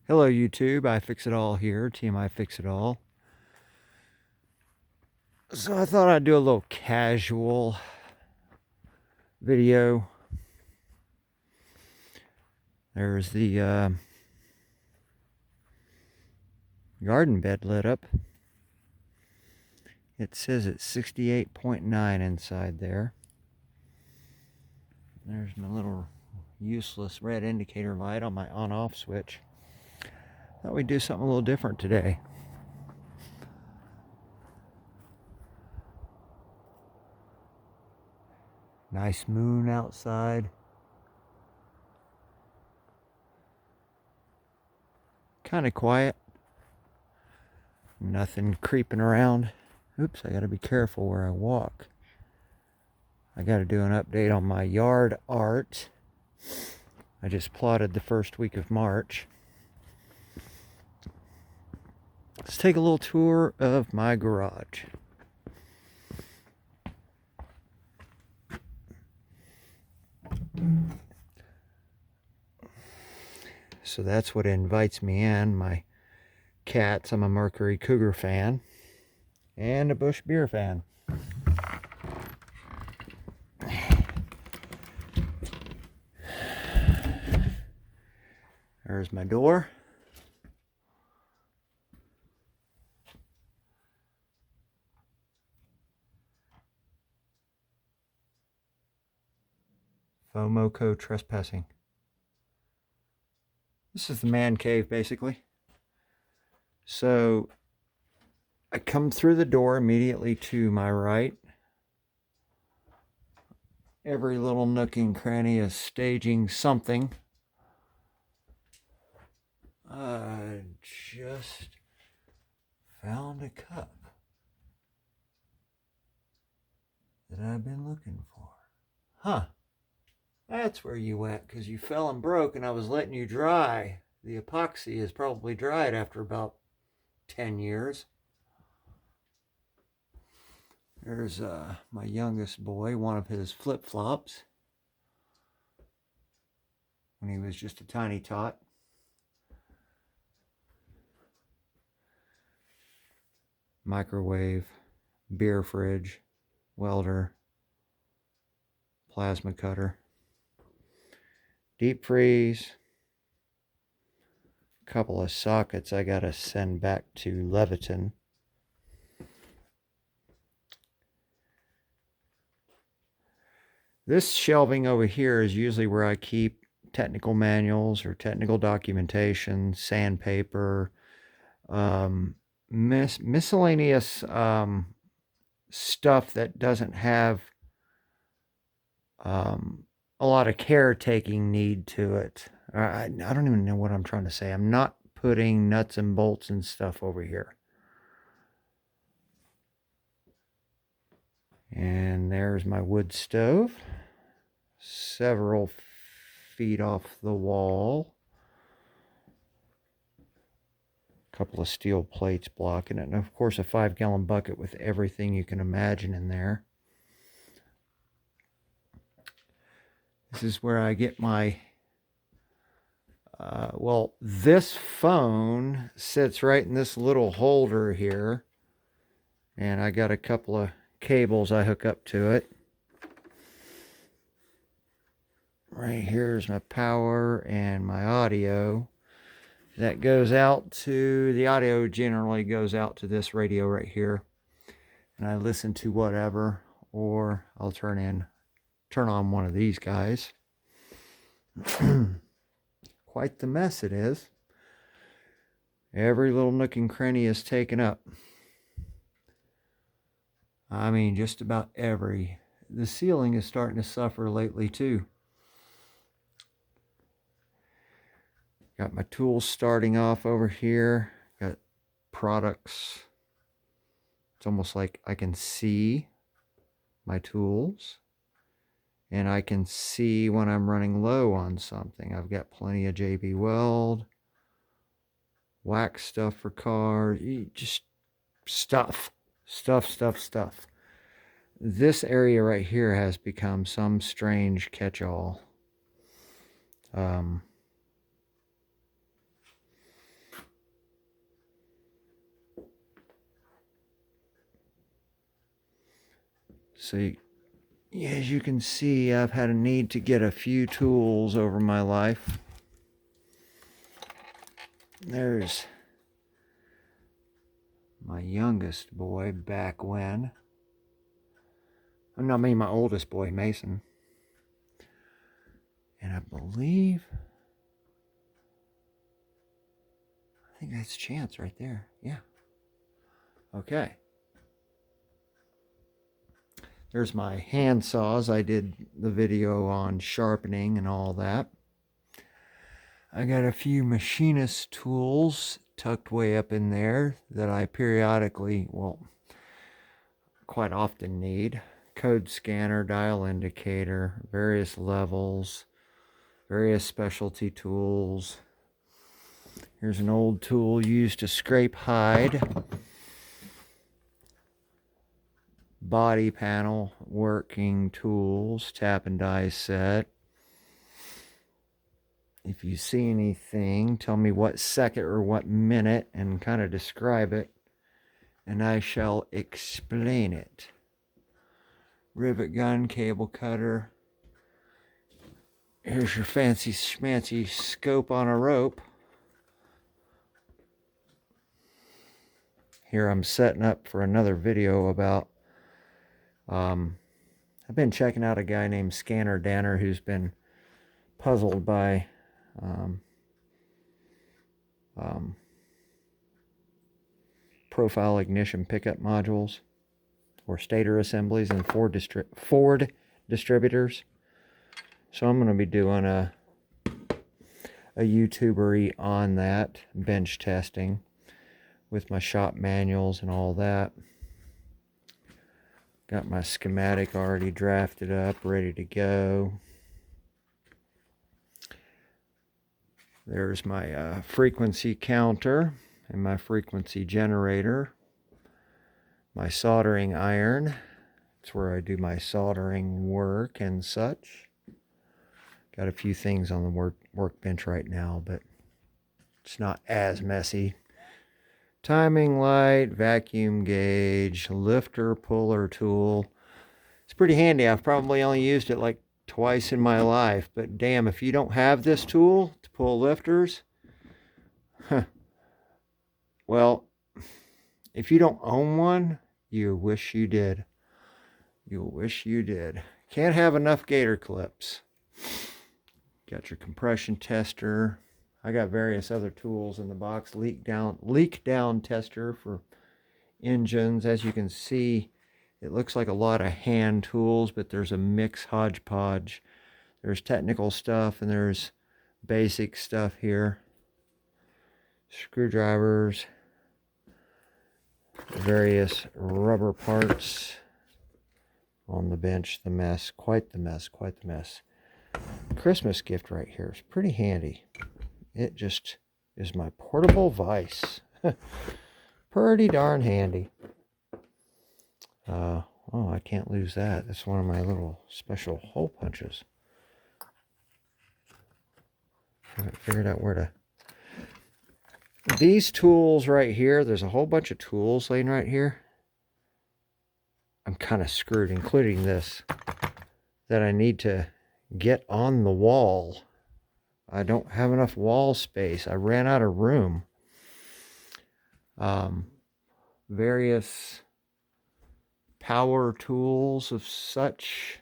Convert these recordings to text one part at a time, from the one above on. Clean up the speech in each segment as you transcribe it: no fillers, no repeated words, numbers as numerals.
Hello YouTube, iFixItAll here, TMI Fix It All. So I thought I'd do a little casual video. There's the garden bed lit up. It says it's 68.9 inside there. There's my little useless red indicator light on my on-off switch. Thought we'd do something a little different today. Nice moon outside. Kind of quiet. Nothing creeping around. Oops, I gotta be careful where I walk. I gotta do an update on my yard art. I just plotted the first week of March. Let's take a little tour of my garage. So that's what invites me in. My cats. I'm a Mercury Cougar fan and a Busch Beer fan. There's my door. FOMOCO trespassing. This is the man cave, basically. So I come through the door immediately to my right. Every little nook and cranny is staging something. I just found a cup that I've been looking for. Huh. That's where you went, because you fell and broke and I was letting you dry. The epoxy is probably dried after about 10 years. There's my youngest boy, one of his flip-flops, when he was just a tiny tot. Microwave, beer fridge, welder, plasma cutter, deep freeze, a couple of sockets I gotta send back to Leviton. This shelving over here is usually where I keep technical manuals or technical documentation, sandpaper, miscellaneous stuff that doesn't have a lot of caretaking need to it. I don't even know what I'm trying to say. I'm not putting nuts and bolts and stuff over here. And there's my wood stove, several feet off the wall. A couple of steel plates blocking it, and of course a 5-gallon bucket with everything you can imagine in there. This is where I get my well, this phone sits right in this little holder here, and I got a couple of cables I hook up to it. Right here's my power and my audio. That goes out to, the audio generally goes out to this radio right here, and I listen to whatever, or I'll turn on one of these guys. Quite the mess it is. Every little nook and cranny is taken up. I mean, just about every. The ceiling is starting to suffer lately too. Got my tools starting off over here. Got products. It's almost like I can see my tools. And I can see when I'm running low on something. I've got plenty of JB Weld, wax stuff for cars, just stuff. This area right here has become some strange catch-all. as you can see, I've had a need to get a few tools over my life. There's my youngest boy back when. Not me, my oldest boy, Mason. And I think that's Chance right there. Yeah. Okay. There's my hand saws. I did the video on sharpening and all that. I got a few machinist tools tucked way up in there that I periodically, well, quite often need. Code scanner, dial indicator, various levels, various specialty tools. Here's an old tool used to scrape hide. Body panel working tools, tap and die set. If you see anything, tell me what second or what minute and kind of describe it, and I shall explain it. Rivet gun, cable cutter. Here's your fancy schmancy scope on a rope. Here I'm setting up for another video about, I've been checking out a guy named Scanner Danner who's been puzzled by profile ignition pickup modules or stator assemblies and Ford distributors. So I'm going to be doing a YouTuber-y on that, bench testing with my shop manuals and all that. Got my schematic already drafted up, ready to go. There's my frequency counter and my frequency generator. My soldering iron. It's where I do my soldering work and such. Got a few things on the workbench right now, but it's not as messy. Timing light, vacuum gauge, lifter puller tool. It's pretty handy. I've probably only used it like twice in my life, but damn, if you don't have this tool to pull lifters, well, if you don't own one, you wish you did. You'll wish you did. Can't have enough gator clips. Got your compression tester. I got various other tools in the box. Leak down tester for engines. As you can see, it looks like a lot of hand tools, but there's a mix hodgepodge. There's technical stuff and there's basic stuff here. Screwdrivers, various rubber parts on the bench. The mess, quite the mess, quite the mess. Christmas gift right here is pretty handy. It just is my portable vise. Pretty darn handy. Oh, I can't lose that. That's one of my little special hole punches. I haven't figured out where to... These tools right here, there's a whole bunch of tools laying right here. I'm kind of screwed, including this, that I need to get on the wall. I don't have enough wall space. I ran out of room. Various power tools of such.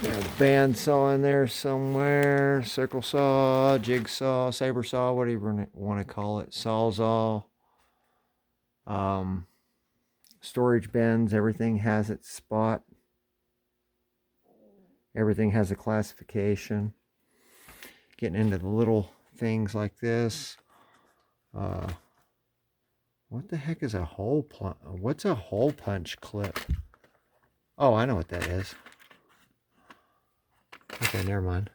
There's a bandsaw in there somewhere. Circle saw, jigsaw, saber saw, whatever you want to call it. Sawzall. Storage bins. Everything has its spot. Everything has a classification. Getting into the little things like this. What the heck is a hole punch? What's a hole punch clip? Oh, I know what that is. Okay, never mind.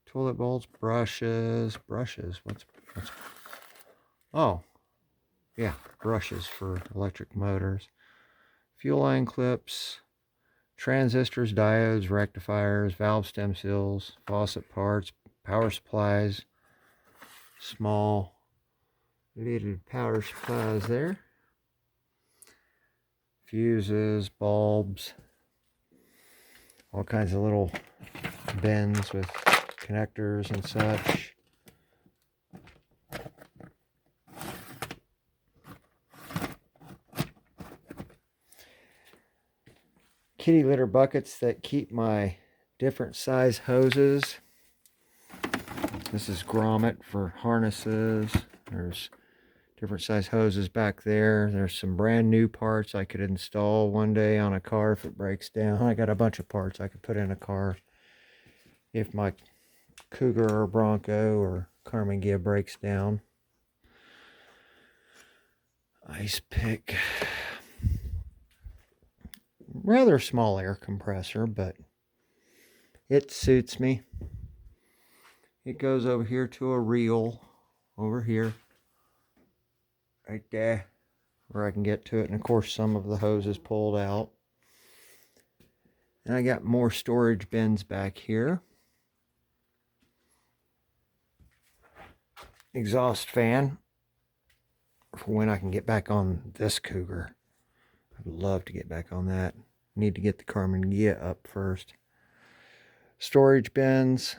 Toilet bowls, brushes. What's? Oh, yeah, brushes for electric motors. Fuel line clips. Transistors, diodes, rectifiers, valve stem seals, faucet parts, power supplies, small little power supplies there. fuses, bulbs, all kinds of little bins with connectors and such. Kitty litter buckets that keep my different size hoses. This is grommet for harnesses. There's different size hoses back there. There's some brand new parts I could install one day on a car if it breaks down. I got a bunch of parts I could put in a car if my Cougar or Bronco or Carmen Ghia breaks down. Ice pick. Rather small air compressor, but it suits me. It goes over here to a reel over here, right there, where I can get to it. And of course some of the hose is pulled out. And I got more storage bins back here. Exhaust fan for when I can get back on this Cougar. I'd love to get back on that. Need to get the Carmen Ghia up first. Storage bins.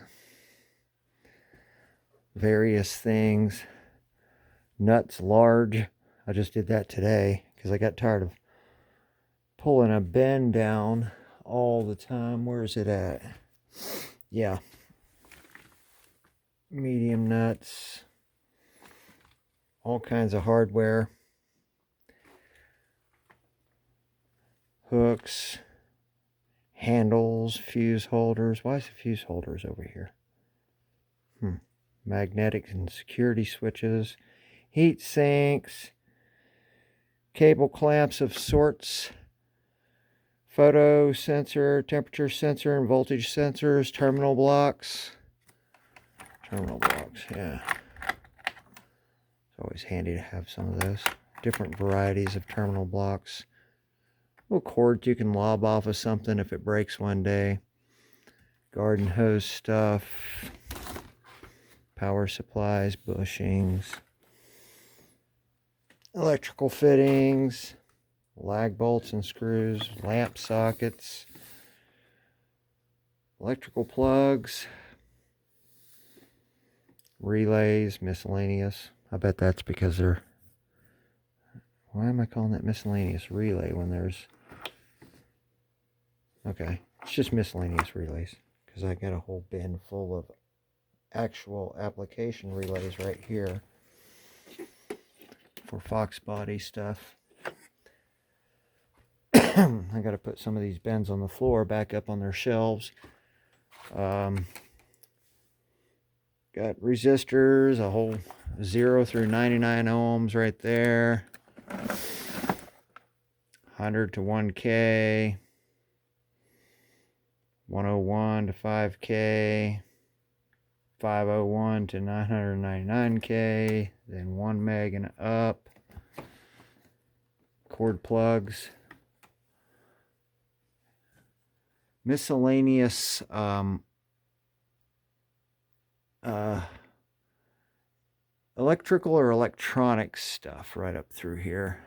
Various things. Nuts large. I just did that today because I got tired of pulling a bin down all the time. Where is it at? Yeah. Medium nuts. All kinds of hardware. Hooks. Handles. Fuse holders. Why is the fuse holders over here? Magnetic and security switches. Heat sinks. Cable clamps of sorts. Photo sensor, temperature sensor, and voltage sensors. Terminal blocks. Terminal blocks, yeah. It's always handy to have some of those. Different varieties of terminal blocks. Little cords you can lob off of something if it breaks one day. Garden hose stuff. Power supplies, bushings. Electrical fittings. Lag bolts and screws. Lamp sockets. Electrical plugs. Relays, miscellaneous. I bet that's because they're... Why am I calling that miscellaneous relay when there's... Okay, it's just miscellaneous relays. Because I got a whole bin full of actual application relays right here. For Fox body stuff. I got to put some of these bins on the floor back up on their shelves. Got resistors, a whole 0 through 99 ohms right there. 100 to 1K. 101 to 5K. 501 to 999K. Then 1 meg and up. Cord plugs. Miscellaneous electrical or electronic stuff right up through here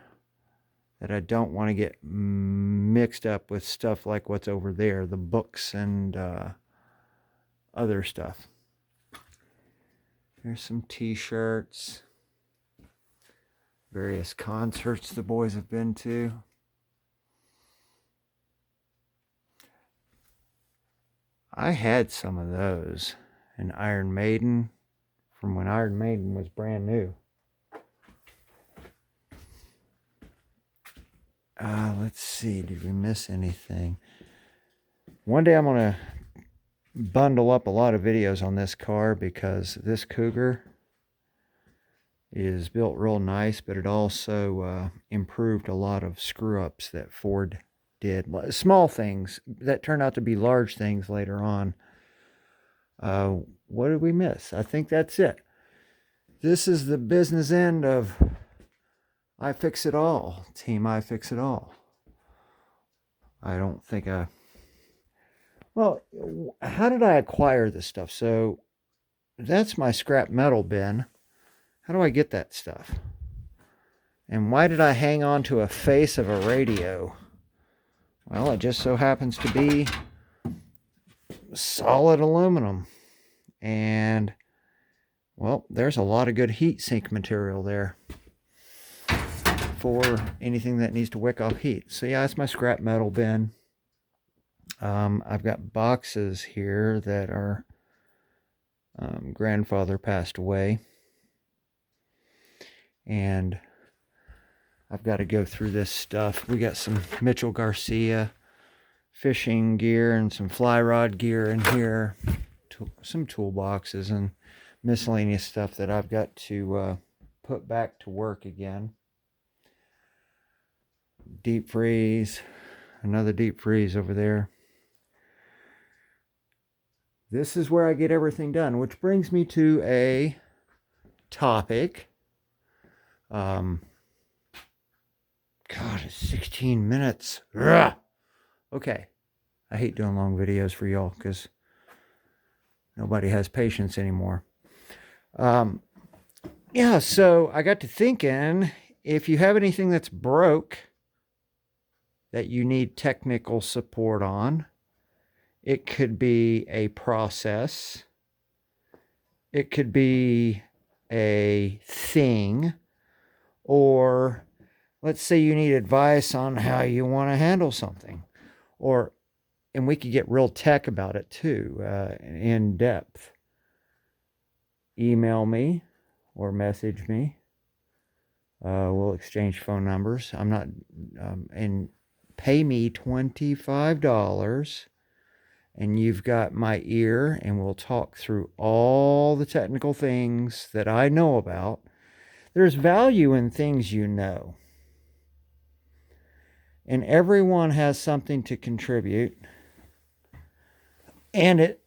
that I don't want to get mixed up with stuff like what's over there, the books and other stuff. There's some t-shirts, various concerts the boys have been to. I had some of those. An Iron Maiden from when Iron Maiden was brand new. Let's see, did we miss anything? One day I'm going to bundle up a lot of videos on this car because this Cougar is built real nice, but it also improved a lot of screw-ups that Ford did. Small things that turned out to be large things later on. What did we miss? I think that's it. This is the business end of iFixitAll. Team iFixitAll. I don't think well, how did I acquire this stuff? So that's my scrap metal bin. How do I get that stuff? And why did I hang on to a face of a radio? Well, it just so happens to be solid aluminum. And, well, there's a lot of good heat sink material there for anything that needs to wick off heat. So yeah, that's my scrap metal bin. I've got boxes here that are grandfather passed away, and I've got to go through this stuff. We got some Mitchell Garcia fishing gear and some fly rod gear in here, some toolboxes and miscellaneous stuff that I've got to put back to work again. Deep freeze, another deep freeze over there. This is where I get everything done, which brings me to a topic. God, it's 16 minutes. Ugh. Okay. I hate doing long videos for y'all because nobody has patience anymore. Yeah, so I got to thinking, if you have anything that's broke that you need technical support on, it could be a process. It could be a thing. Or let's say you need advice on how you want to handle something. And we could get real tech about it too, in depth. Email me or message me. We'll exchange phone numbers. I'm not, and pay me $25. And you've got my ear, and we'll talk through all the technical things that I know about. There's value in things you know. And everyone has something to contribute. And it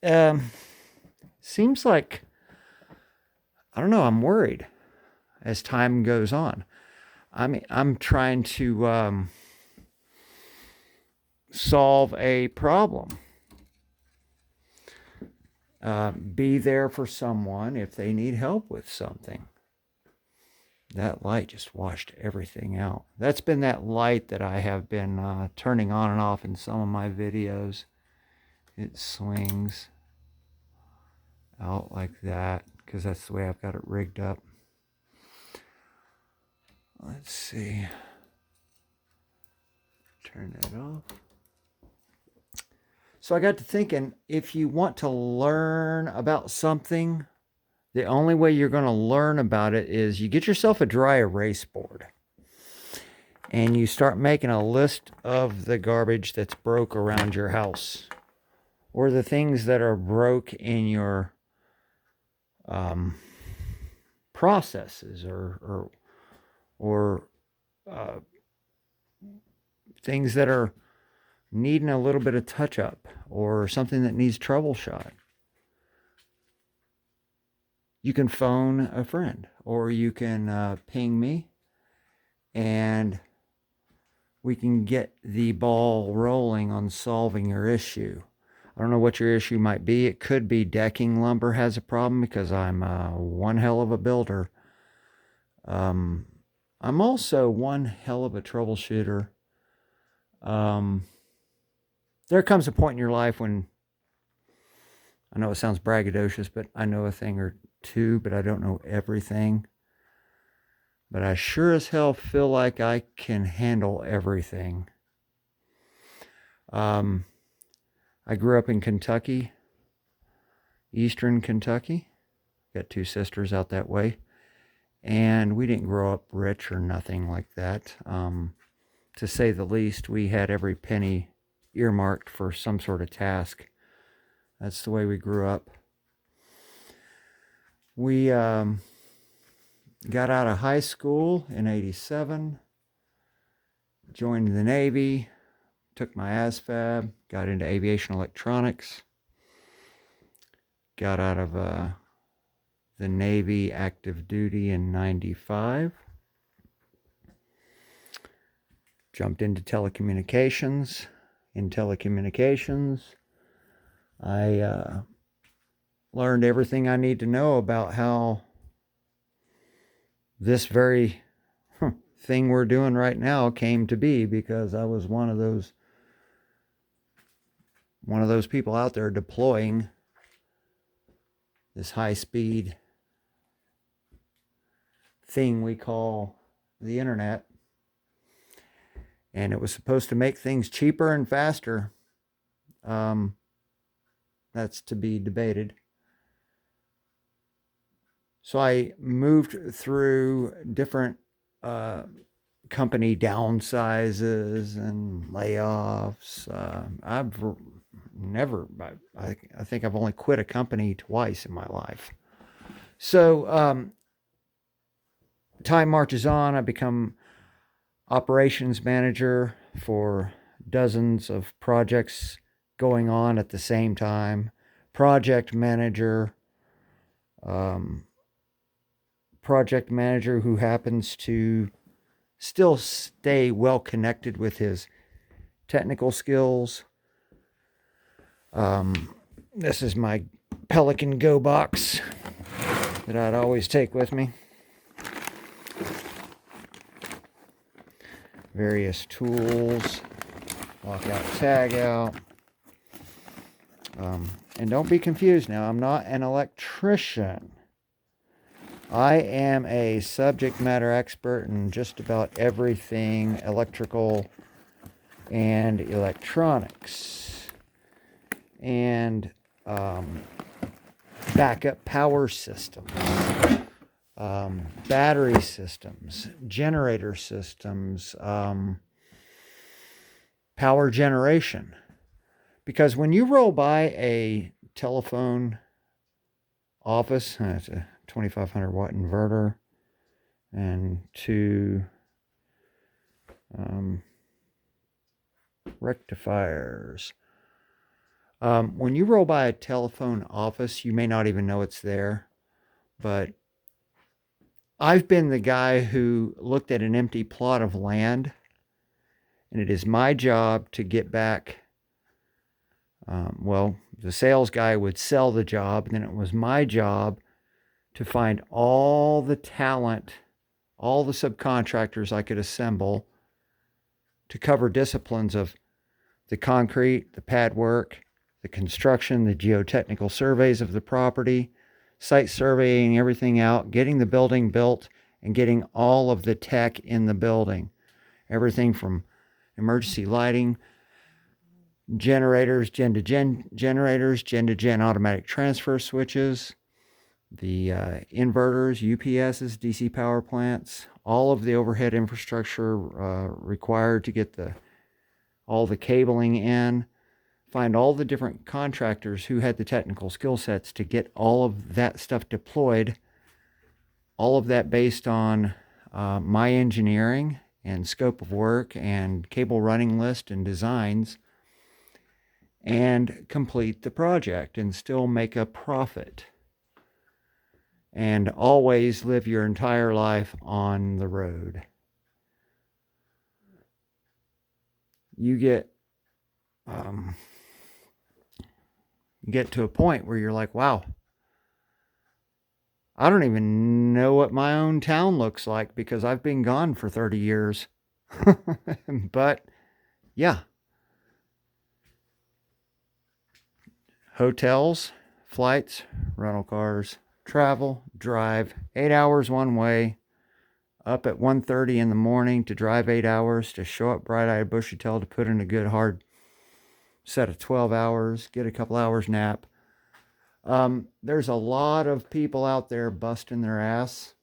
seems like, I don't know, I'm worried as time goes on. I'm trying to solve a problem. Be there for someone if they need help with something. That light just washed everything out. That's been that light that I have been turning on and off in some of my videos. It swings out like that because that's the way I've got it rigged up. Let's see. Turn that off. So I got to thinking, if you want to learn about something, the only way you're going to learn about it is you get yourself a dry erase board. And you start making a list of the garbage that's broke around your house. Or the things that are broke in your processes or things that are needing a little bit of touch up or something that needs troubleshot. You can phone a friend or you can ping me and we can get the ball rolling on solving your issue. I don't know what your issue might be. It could be decking lumber has a problem because I'm one hell of a builder. I'm also one hell of a troubleshooter. There comes a point in your life when, I know it sounds braggadocious, but I know a thing or two, but I don't know everything. But I sure as hell feel like I can handle everything. I grew up in Kentucky, Eastern Kentucky. Got two sisters out that way. And we didn't grow up rich or nothing like that. To say the least, we had every penny earmarked for some sort of task. That's the way we grew up. We got out of high school in '87, joined the Navy, took my ASVAB, got into aviation electronics, got out of the Navy active duty in '95, jumped into telecommunications. In telecommunications, I learned everything I need to know about how this very thing we're doing right now came to be because I was one of those people out there deploying this high-speed thing we call the internet. And it was supposed to make things cheaper and faster. That's to be debated. So I moved through different company downsizes and layoffs. I've never, I think I've only quit a company twice in my life. So time marches on. I become operations manager for dozens of projects going on at the same time. Project manager who happens to still stay well connected with his technical skills. This is my Pelican Go box that I'd always take with me. Various tools, lockout, tag out. And don't be confused now, I'm not an electrician. I am a subject matter expert in just about everything electrical and electronics. And backup power systems, battery systems, generator systems, power generation. Because when you roll by a telephone office, it's a 2500 watt inverter and two rectifiers. When you roll by a telephone office, you may not even know it's there, but I've been the guy who looked at an empty plot of land, and it is my job to get back. The sales guy would sell the job, and then it was my job to find all the talent, all the subcontractors I could assemble to cover disciplines of the concrete, the pad work, the construction, the geotechnical surveys of the property, site surveying everything out, getting the building built, and getting all of the tech in the building. Everything from emergency lighting, generators, gen-to-gen generators, gen-to-gen automatic transfer switches, the inverters, UPSs, DC power plants, all of the overhead infrastructure required to get all the cabling in, find all the different contractors who had the technical skill sets to get all of that stuff deployed, all of that based on my engineering and scope of work and cable running list and designs, and complete the project and still make a profit. And always live your entire life on the road. You get to a point where you're like, wow, I don't even know what my own town looks like because I've been gone for 30 years. But yeah. Hotels, flights, rental cars, travel, drive, 8 hours one way, up at 1:30 in the morning to drive 8 hours, to show up bright-eyed, bushy-tailed, to put in a good hard set of 12 hours, get a couple hours nap. There's a lot of people out there busting their ass.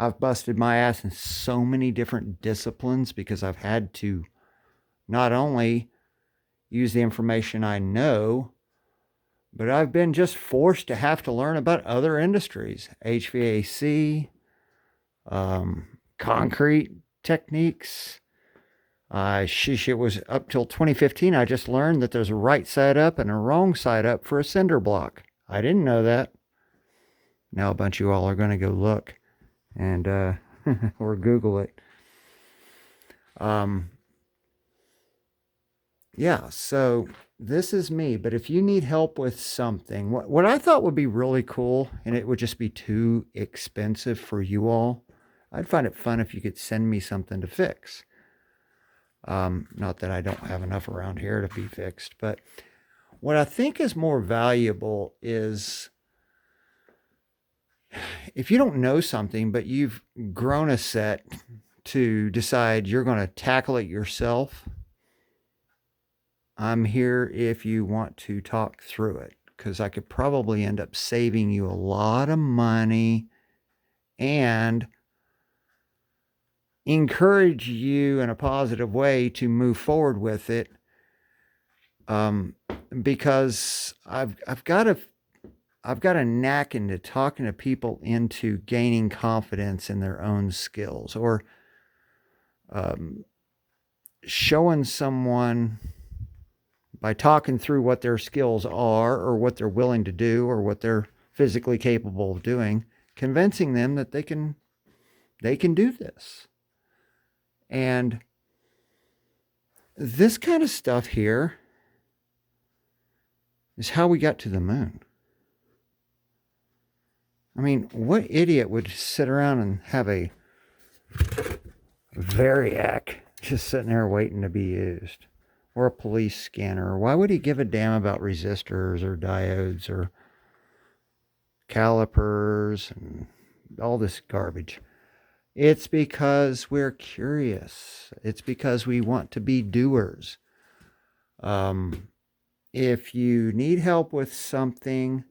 I've busted my ass in so many different disciplines because I've had to not only use the information I know, but I've been just forced to have to learn about other industries, HVAC, concrete techniques. It was up till 2015, I just learned that there's a right side up and a wrong side up for a cinder block. I didn't know that. Now a bunch of you all are going to go look and or Google it. yeah, so this is me. But if you need help with something, what I thought would be really cool, and it would just be too expensive for you all, I'd find it fun if you could send me something to fix. Not that I don't have enough around here to be fixed, but what I think is more valuable is if you don't know something, but you've grown a set to decide you're going to tackle it yourself, I'm here if you want to talk through it, because I could probably end up saving you a lot of money and encourage you in a positive way to move forward with it. Because I've got a knack into talking to people into gaining confidence in their own skills, or showing someone by talking through what their skills are, or what they're willing to do, or what they're physically capable of doing, convincing them that they can do this. And this kind of stuff here is how we got to the moon. I mean, what idiot would sit around and have a Variac just sitting there waiting to be used? Or a police scanner? Why would he give a damn about resistors or diodes or calipers and all this garbage? It's because we're curious. It's because we want to be doers. If you need help with something,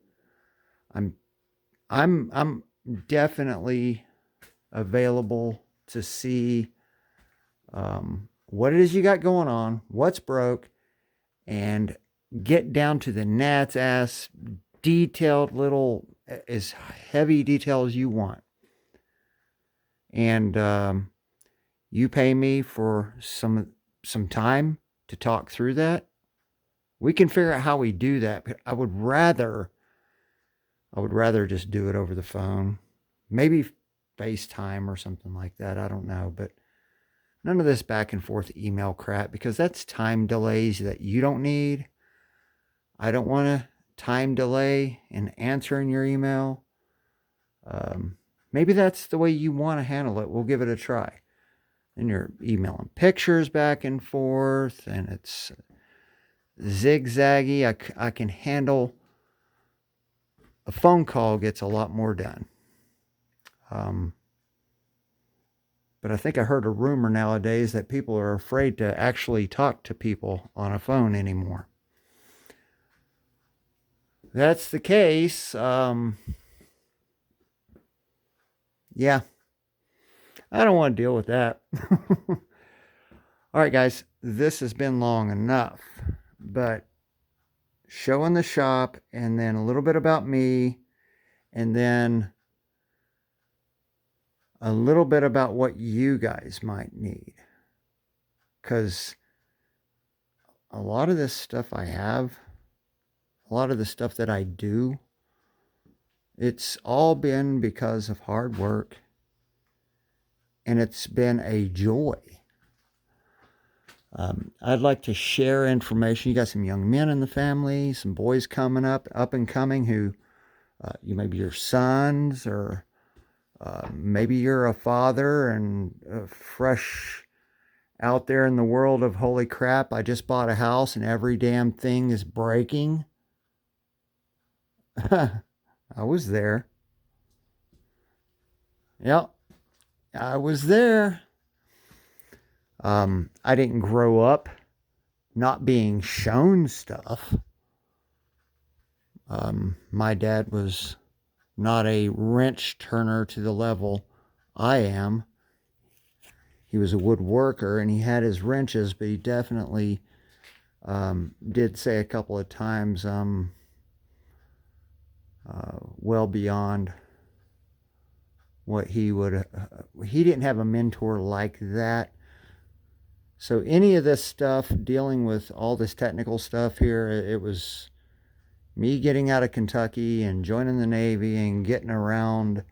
I'm definitely available to see what it is you got going on, what's broke, and get down to the gnat's ass detailed little, as heavy detail as you want. And you pay me for some time to talk through that. We can figure out how we do that. But I would rather just do it over the phone. Maybe FaceTime or something like that. I don't know. But none of this back and forth email crap, because that's time delays that you don't need. I don't want a time delay in answering your email. Maybe that's the way you want to handle it. We'll give it a try. And you're emailing pictures back and forth, and it's zigzaggy. I can handle a phone call, gets a lot more done. But I think I heard a rumor nowadays that people are afraid to actually talk to people on a phone anymore. That's the case. Yeah, I don't want to deal with that. All right, guys, this has been long enough, but showing the shop, and then a little bit about me, and then a little bit about what you guys might need. Because a lot of this stuff I have, a lot of the stuff that I do, it's all been because of hard work, and it's been a joy. I'd like to share information. You got some young men in the family, some boys coming up and coming, who you maybe your sons, or maybe you're a father and fresh out there in the world of, holy crap, I just bought a house and every damn thing is breaking. I was there. Yep, I was there. I didn't grow up not being shown stuff. My dad was not a wrench turner to the level I am. He was a woodworker, and he had his wrenches, but he definitely did say a couple of times well beyond what he would. He didn't have a mentor like that. So any of this stuff, dealing with all this technical stuff here, it was me getting out of Kentucky and joining the Navy and getting around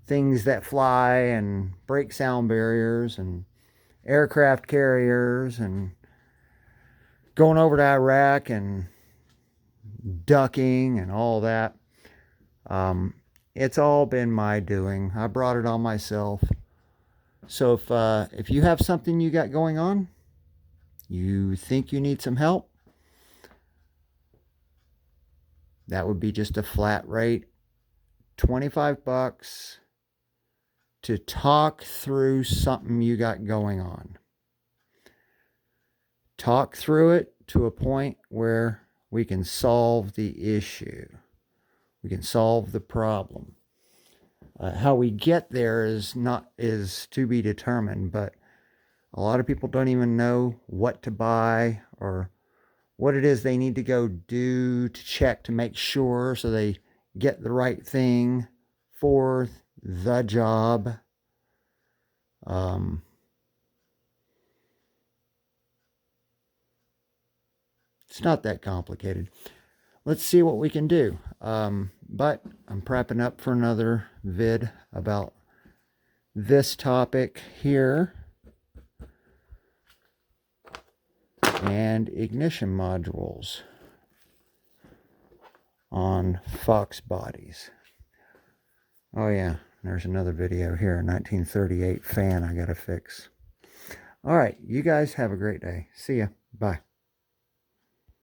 things that fly and break sound barriers and aircraft carriers and going over to Iraq and ducking and all that. It's all been my doing. I brought it on myself. So if you have something you got going on, you think you need some help, that would be just a flat rate, $25 to talk through something you got going on. Talk through it to a point where we can solve the issue. We can solve the problem. How we get there is to be determined, but a lot of people don't even know what to buy or what it is they need to go do to check to make sure so they get the right thing for the job. It's not that complicated. Let's see what we can do. But I'm prepping up for another vid about this topic here. And ignition modules on Fox bodies. Oh yeah, there's another video here, a 1938 fan I gotta fix. All right, you guys have a great day. See ya. Bye.